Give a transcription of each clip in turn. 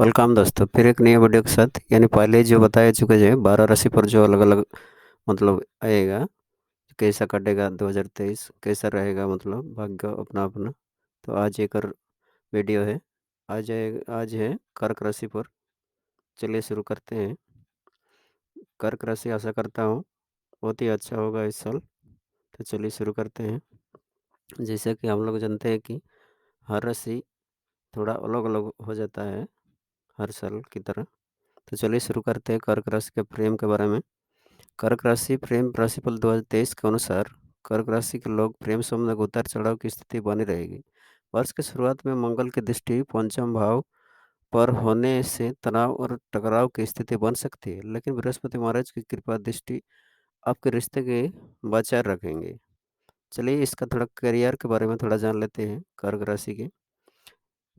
Welcome दोस्तों, फिर एक नई वीडियो के साथ। यानी पहले जो बताया चुके जो 12 राशि पर जो अलग अलग मतलब आएगा, कैसा कटेगा 2023, कैसा रहेगा मतलब भाग्य अपना अपना। तो आज एक और वीडियो है। आज है कर्क राशि पर। चलिए शुरू करते हैं। कर्क राशि आशा करता हूँ बहुत ही अच्छा होगा इस साल। तो चलिए शुरू करते हैं। जैसे कि हम लोग जानते हैं कि हर राशि थोड़ा अलग अलग हो जाता है हर साल की तरह। तो चलिए शुरू करते हैं कर्क राशि के प्रेम के बारे में। कर्क राशि प्रेम राशिफल 2023 के अनुसार कर्क राशि के लोग प्रेम संबंध में उतार चढ़ाव की स्थिति बनी रहेगी। वर्ष की शुरुआत में मंगल की दृष्टि पंचम भाव पर होने से तनाव और टकराव की स्थिति बन सकती है, लेकिन बृहस्पति महाराज की कृपा दृष्टि आपके रिश्ते के बचाए रखेंगे। चलिए इसका थोड़ा करियर के बारे में थोड़ा जान लेते हैं कर्क राशि के।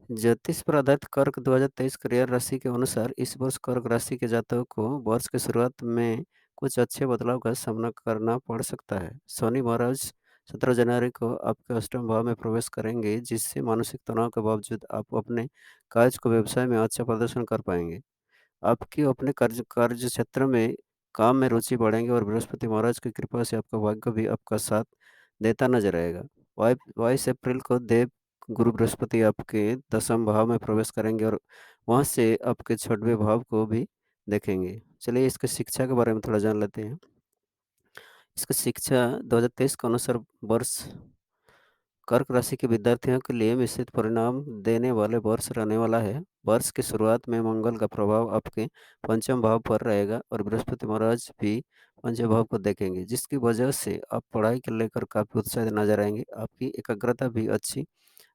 ज्योतिष पर आधारित कर्क 2023 करियर राशि के अनुसार इस वर्ष कर्क राशि के जातकों को वर्ष की शुरुआत में कुछ अच्छे बदलाव का सामना करना पड़ सकता है। शनि महाराज 17 जनवरी को आपके अष्टम भाव में प्रवेश करेंगे, जिससे मानसिक तनाव के बावजूद आप अपने कार्य को व्यवसाय में अच्छा प्रदर्शन कर पाएंगे। आपकी अपने कार्य क्षेत्र में काम में रुचि बढ़ेंगे और बृहस्पति महाराज की कृपा से आपका भाग्य भी आपका साथ देता नजर आएगा। 22 अप्रैल को देव गुरु बृहस्पति आपके दसम भाव में प्रवेश करेंगे और वहां से आपके छठवें भाव को भी देखेंगे। चलिए इसके शिक्षा के बारे में थोड़ा जान लेते हैं। इसकी शिक्षा 2023 के अनुसार वर्ष कर्क राशि के विद्यार्थियों के लिए मिश्रित परिणाम देने वाले वर्ष रहने वाला है। वर्ष की शुरुआत में मंगल का प्रभाव आपके पंचम भाव पर रहेगा और बृहस्पति महाराज भी पंचम भाव को देखेंगे, जिसकी वजह से आप पढ़ाई को लेकर काफी उत्साहित नजर आएंगे। आपकी एकाग्रता भी अच्छी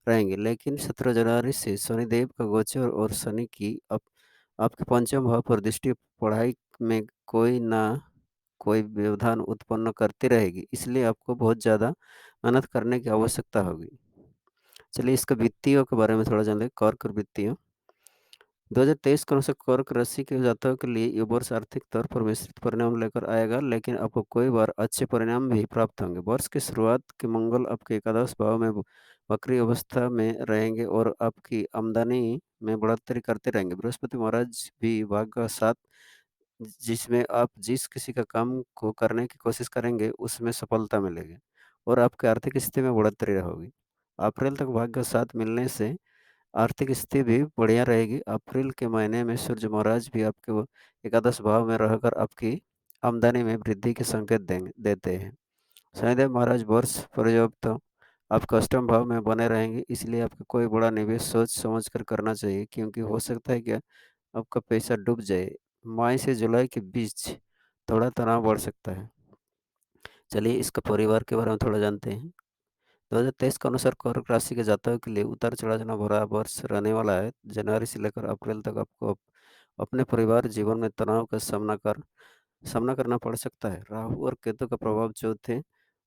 रहेंगे, लेकिन 17 जनवरी से शनिदेव का गोचर और शनि की आपके पंचम भाव पर दृष्टि पढ़ाई में कोई ना कोई व्यवधान उत्पन्न करती रहेगी, इसलिए आपको बहुत ज़्यादा मेहनत करने की आवश्यकता होगी। चलिए इसका वित्तीयों के बारे में थोड़ा जान लें। कर्क और वित्तीय 2023 के अनुसार कर्क राशि के जातकों के लिए ये वर्ष आर्थिक तौर पर मिश्रित परिणाम लेकर आएगा, लेकिन आपको कई बार अच्छे परिणाम भी प्राप्त होंगे। वर्ष की शुरुआत के मंगल आपके एकादश भाव में वक्री अवस्था में रहेंगे और आपकी आमदनी में बढ़ोतरी करते रहेंगे। बृहस्पति महाराज भी भाग्य का साथ, जिसमें आप जिस किसी का काम को करने की कोशिश करेंगे उसमें सफलता मिलेगी और आपकी आर्थिक स्थिति में बढ़ोतरी होगी। अप्रैल तक भाग्य का साथ मिलने से आर्थिक स्थिति भी बढ़िया रहेगी। अप्रैल के महीने में सूर्य महाराज भी आपके वो एकादश भाव में रहकर आपकी आमदनी में वृद्धि के संकेत देते हैं। शनिदेव महाराज वर्ष पर्याप्त आपका अष्टम भाव में बने रहेंगे, इसलिए आपको कोई बड़ा निवेश सोच समझ कर करना चाहिए, क्योंकि हो सकता है कि आपका पैसा डूब जाए। मई से जुलाई के बीच थोड़ा तनाव बढ़ सकता है। चलिए इसका परिवार के बारे में थोड़ा जानते हैं। 2023 के अनुसार कर्क राशि के जातकों के लिए उतार चढ़ाव भरा वर्ष रहने वाला है। जनवरी से लेकर अप्रैल तक आपको अपने परिवार जीवन में तनाव का सामना करना पड़ सकता है। राहु और केतु का प्रभाव चौथे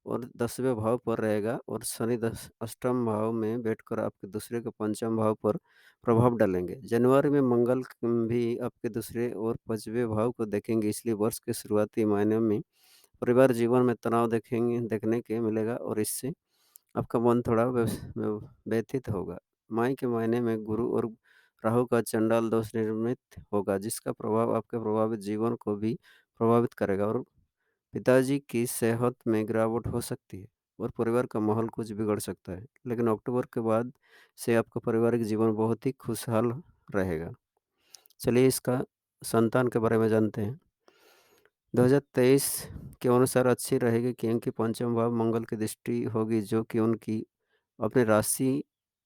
और 10वें भाव पर रहेगा और शनि दस अष्टम भाव में बैठकर आपके दूसरे के पंचम भाव पर प्रभाव डालेंगे। जनवरी में मंगल भी आपके दूसरे और पांचवें भाव को देखेंगे, इसलिए वर्ष के शुरुआती महीने में परिवार जीवन में तनाव देखने के मिलेगा और इससे आपका मन थोड़ा व्यथित होगा। मई के महीने में गुरु और राहु का चंडाल दोष निर्मित होगा, जिसका प्रभाव आपके प्रभावित जीवन को भी प्रभावित करेगा और पिताजी की सेहत में गिरावट हो सकती है और परिवार का माहौल कुछ बिगड़ सकता है। लेकिन अक्टूबर के बाद से आपका पारिवारिक जीवन बहुत ही खुशहाल रहेगा। चलिए इसका संतान के बारे में जानते हैं। 2023 के अनुसार अच्छी रहेगी, क्योंकि पंचम भाव मंगल की दृष्टि होगी, जो कि उनकी अपनी राशि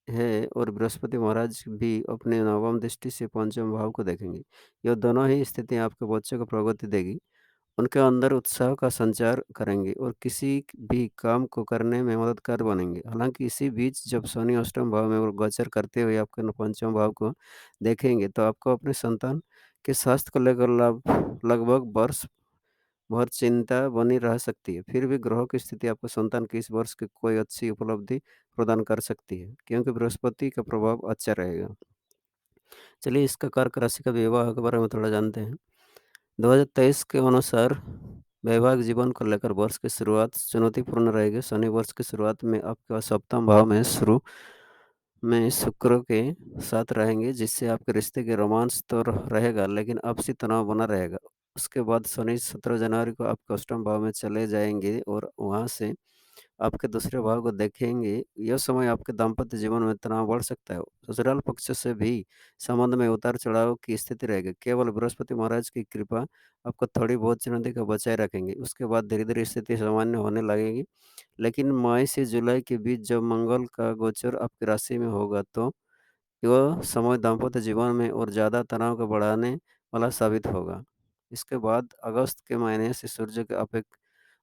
है और बृहस्पति महाराज भी अपने नवम दृष्टि से पंचम भाव को देखेंगे। यह दोनों ही स्थितियां आपके बच्चे को प्रगति देगी, उनके अंदर उत्साह का संचार करेंगे और किसी भी काम को करने में मददगार बनेंगे। हालांकि इसी बीच जब शनि अष्टम भाव में वो गोचर करते हुए आपके पंचम भाव को देखेंगे, तो आपको अपने संतान के स्वास्थ्य को लेकर लगभग वर्ष भर चिंता बनी रह सकती है। फिर भी ग्रहों की स्थिति आपको संतान की इस वर्ष की कोई अच्छी उपलब्धि प्रदान कर सकती है, क्योंकि बृहस्पति का प्रभाव अच्छा रहेगा। चलिए इसका कर्क राशि का विवाह के बारे में थोड़ा जानते हैं। 2023 के अनुसार वैवाहिक जीवन को लेकर वर्ष की शुरुआत चुनौतीपूर्ण रहेगी। शनि वर्ष की शुरुआत में आपके सप्तम भाव में शुरू में शुक्र के साथ रहेंगे, जिससे आपके रिश्ते के रोमांस तो रहेगा, लेकिन आपसी तनाव बना रहेगा। उसके बाद शनि 17 जनवरी को आपके अष्टम भाव में चले जाएंगे और वहां से आपके दूसरे भाव को देखेंगे। यह समय आपके दाम्पत्य जीवन में तनाव बढ़ सकता है। ससुराल पक्ष से भी संबंध में उतार चढ़ाव की स्थिति रहेगी। केवल बृहस्पति महाराज की कृपा आपको थोड़ी बहुत चुनौती को बचाए रखेंगे। उसके बाद धीरे धीरे स्थिति सामान्य होने लगेगी। लेकिन मई से जुलाई के बीच जब मंगल का गोचर आपकी राशि में होगा, तो यह समय दाम्पत्य जीवन में और ज़्यादा तनाव को बढ़ाने वाला साबित होगा। इसके बाद अगस्त के महीने से सूर्य के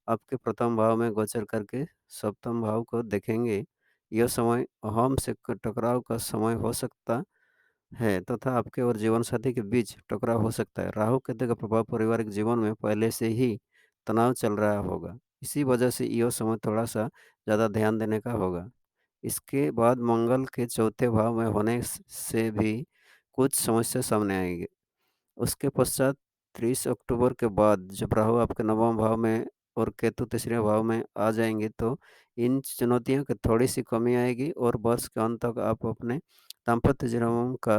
आपके प्रथम भाव में गोचर करके सप्तम भाव को देखेंगे। यह समय अहम से टकराव का समय हो सकता है तथा आपके और जीवन साथी के बीच टकराव हो सकता है। राहु केतु का प्रभाव पारिवारिक जीवन में पहले से ही तनाव चल रहा होगा। इसी वजह से यह समय थोड़ा सा ज़्यादा ध्यान देने का होगा। इसके बाद मंगल के चौथे भाव में होने से भी कुछ समस्या सामने आएगी। उसके पश्चात 30 अक्टूबर के बाद जब राहु आपके नवम भाव में और केतु तीसरे भाव में आ जाएंगे, तो इन चुनौतियों की थोड़ी सी कमी आएगी और वर्ष के अंत तक आप अपने दाम्पत्य जीवन का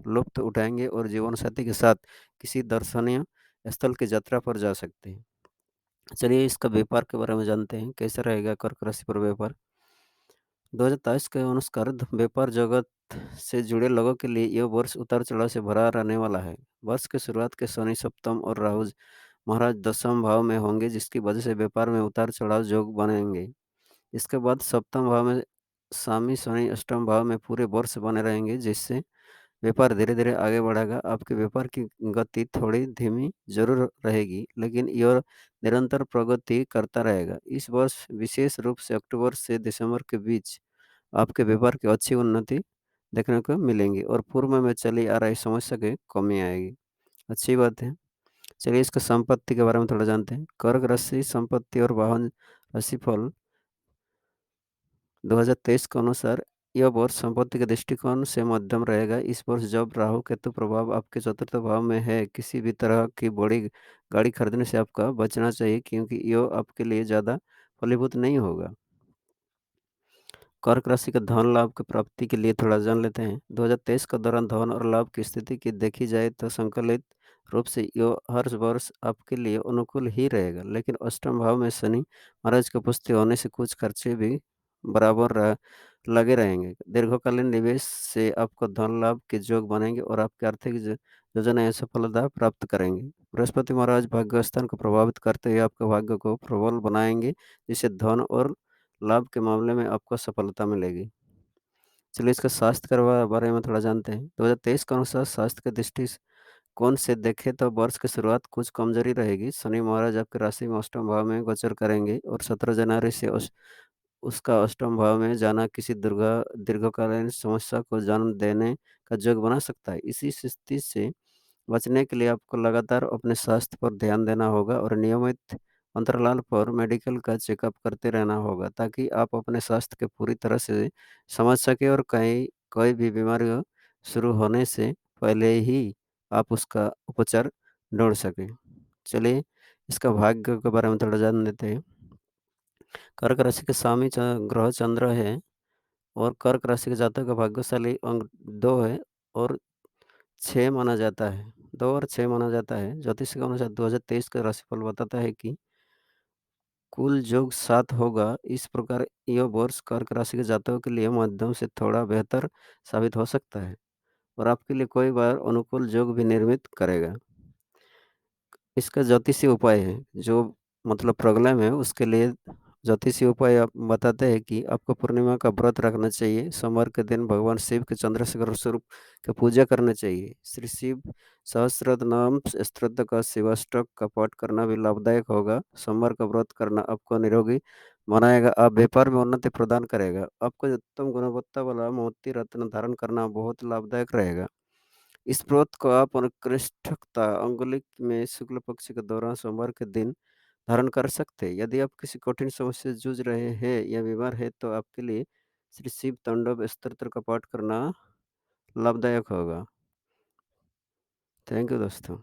लुत्फ उठाएंगे और जीवन साथी के साथ किसी दर्शनीय स्थल की यात्रा पर जा सकते हैं। चलिए इसका व्यापार के बारे में जानते हैं, कैसा रहेगा कर्क राशि पर व्यापार। 2023 के अनुसार व्यापार जगत से जुड़े लोगों के लिए यह वर्ष उतार चढ़ाव से भरा रहने वाला है। वर्ष के शुरुआत के शनि सप्तम और राहु महाराज दसम भाव में होंगे, जिसकी वजह से व्यापार में उतार चढ़ाव योग बनेंगे। इसके बाद सप्तम भाव में स्वामी शनि अष्टम भाव में पूरे वर्ष बने रहेंगे, जिससे व्यापार धीरे धीरे आगे बढ़ेगा। आपके व्यापार की गति थोड़ी धीमी जरूर रहेगी, लेकिन यह निरंतर प्रगति करता रहेगा। इस वर्ष विशेष रूप से अक्टूबर से दिसंबर के बीच आपके व्यापार की अच्छी उन्नति देखने को मिलेंगी और पूर्व में चली आ रही समस्या की कमी आएगी। अच्छी बात है। चलिए इसका संपत्ति के बारे में थोड़ा जानते हैं। कर्क राशि संपत्ति और वाहन राशिफल 2023 के अनुसार यह वर्ष संपत्ति के दृष्टिकोण से मध्यम रहेगा। इस वर्ष जब राहु केतु प्रभाव आपके चतुर्थ भाव में है, किसी भी तरह की बड़ी गाड़ी खरीदने से आपका बचना चाहिए, क्योंकि यह आपके लिए ज़्यादा फलीभूत नहीं होगा। कर्क राशि का धन लाभ की प्राप्ति के लिए थोड़ा जान लेते हैं। 2023 के दौरान धन और लाभ की स्थिति की देखी जाए तो संकलित रूप से यह हर वर्ष आपके लिए अनुकूल ही रहेगा, लेकिन अष्टम भाव में शनि महाराज की पुष्टि होने से कुछ खर्चे भी लगे रहेंगे। दीर्घकालीन निवेश से आपको धन लाभ के योग बनेंगे और आपकी आर्थिक योजनाएं सफलता प्राप्त करेंगे। बृहस्पति महाराज भाग्य स्थान को प्रभावित करते हुए आपके भाग्य को प्रबल बनाएंगे, जिससे धन और लाभ के मामले में आपको सफलता मिलेगी। चलिए इसका स्वास्थ्य के बारे में थोड़ा जानते हैं। 2023 के अनुसार स्वास्थ्य के दृष्टिकोण से देखें तो वर्ष की शुरुआत कुछ कमजोरी रहेगी। शनि महाराज आपकी राशि में अष्टम भाव में गोचर करेंगे और 17 जनवरी से उसका अष्टम भाव में जाना किसी दीर्घकालीन समस्या को जन्म देने का योग बना सकता है। इसी स्थिति से बचने के लिए आपको लगातार अपने स्वास्थ्य पर ध्यान देना होगा और नियमित अंतराल पर मेडिकल का चेकअप करते रहना होगा, ताकि आप अपने स्वास्थ्य के पूरी तरह से समझ सकें और कहीं कोई भी बीमारी शुरू होने से पहले ही आप उसका उपचार ढूंढ सकें। चलिए इसका भाग्य के बारे में थोड़ा जान लेते हैं। कर्क राशि के स्वामी ग्रह चंद्र है और कर्क राशि के जातक का भाग्यशाली अंक 2 है और 6 माना जाता है। 2 और 6 माना जाता है। ज्योतिष के अनुसार 2023 का राशिफल बताता है कि कुल योग 7 होगा। इस प्रकार यह वर्ष कर्क राशि के जातकों के लिए मध्यम से थोड़ा बेहतर साबित हो सकता है और आपके लिए कोई बार अनुकूल योग भी निर्मित करेगा। इसका ज्योतिषीय उपाय है, जो मतलब प्रॉब्लम है उसके लिए ज्योतिषीय उपाय आप बताते हैं कि आपको पूर्णिमा का व्रत रखना चाहिए। सोमवार के दिन भगवान शिव के चंद्रशेखर स्वरूप की पूजा करना चाहिए। श्री शिव सहस्त्र नाम स्तोत्र का शिवाष्टक का पाठ करना भी लाभदायक होगा। सोमवार का व्रत करना आपको निरोगी बनाएगा। आप व्यापार में उन्नति प्रदान करेगा। आपको उत्तम गुणवत्ता वाला मोती रत्न धारण करना बहुत लाभदायक रहेगा। इस व्रत को आप उत्कृष्टता अंगुलिक में शुक्ल पक्ष के दौरान सोमवार के दिन धारण कर सकते हैं। यदि आप किसी कठिन समस्या से जूझ रहे हैं या बीमार हैं, तो आपके लिए श्री शिव तांडव स्तोत्र का पाठ करना लाभदायक होगा। थैंक यू दोस्तों।